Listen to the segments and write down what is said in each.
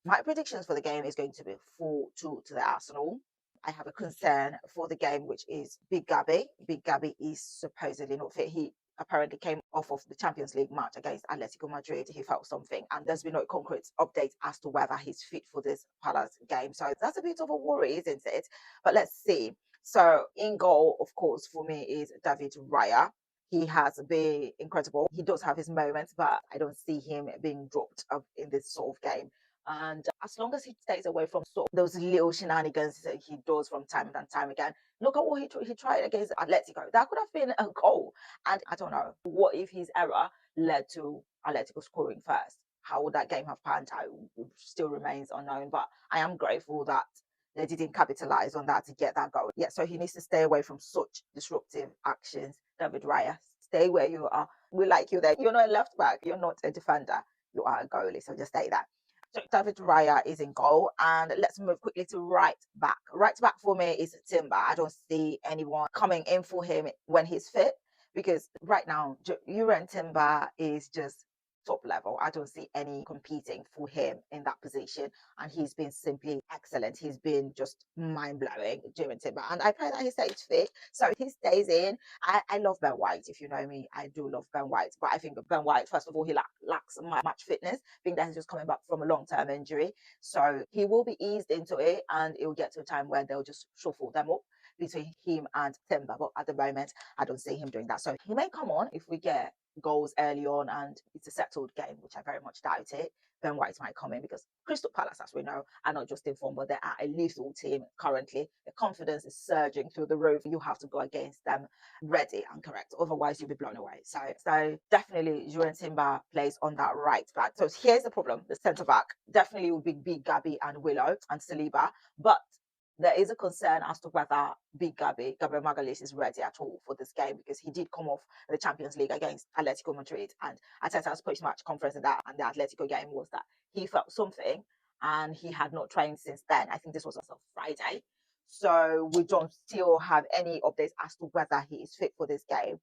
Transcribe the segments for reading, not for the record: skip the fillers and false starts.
My predictions for the game is going to be 4-2 to the Arsenal. I have a concern for the game, which is Big Gabby. Big Gabby is supposedly not fit. He apparently came off of the Champions League match against Atletico Madrid. He felt something, and there's been no concrete update as to whether he's fit for this Palace game. So that's a bit of a worry, isn't it? But let's see. So in goal, of course, for me is David Raya. He has been incredible. He does have his moments, but I don't see him being dropped in this sort of game. And as long as he stays away from sort of those little shenanigans that he does from time and time again, look at what he tried against Atletico. That could have been a goal. And I don't know, what if his error led to Atletico scoring first? How would that game have panned out? Still remains unknown. But I am grateful that they didn't capitalize on that to get that goal. Yeah, so he needs to stay away from such disruptive actions. David Raya, stay where you are. We like you there. You're not a left back. You're not a defender. You are a goalie. So just stay there. So David Raya is in goal. And let's move quickly to right back. Right back for me is Timber. I don't see anyone coming in for him when he's fit, because right now, Uran Timber is just top level. I don't see any competing for him in that position. And he's been simply excellent. He's been just mind blowing during Timber. And I pray that he stays fit. So he stays in. I love Ben White. If you know me, I do love Ben White. But I think Ben White, first of all, he lacks much fitness. I think that he's just coming back from a long term injury. So he will be eased into it, and it will get to a time where they'll just shuffle them up between him and Timber. But at the moment, I don't see him doing that. So he may come on if we get goals early on and it's a settled game, which I very much doubt it. Ben White might come in, because Crystal Palace, as we know, are not just in form, but they are a lethal team currently. The confidence is surging through the roof. You have to go against them ready and correct. Otherwise, you'll be blown away. So definitely, Julian Timber plays on that right back. So here's the problem. The centre back definitely will be Big Gabby and Willow and Saliba. But there is a concern as to whether Big Gabriel Magalhaes, is ready at all for this game, because he did come off the Champions League against Atletico Madrid. And Arteta's post-match conference in that and the Atletico game was that he felt something and he had not trained since then. I think this was on Friday. So we don't still have any updates as to whether he is fit for this game,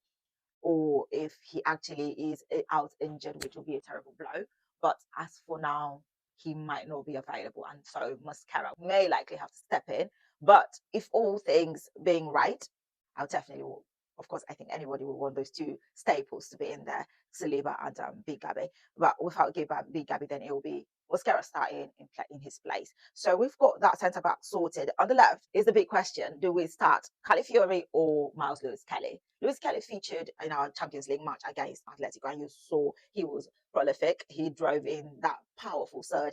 or if he actually is out injured, which will be a terrible blow. But as for now, he might not be available, and so Mascara may likely have to step in. But if all things being right, I'll definitely will. Of course, I think anybody will want those two staples to be in there, Saliba and Big Gabby. But without Big Gabby, then it will be Mascara starting in his place. So we've got that centre back sorted. On the left is the big question: do we start Calafiori or Miles Lewis Kelly? Lewis Kelly featured in our Champions League match against Atletico, and you saw he was prolific. He drove in that powerful surge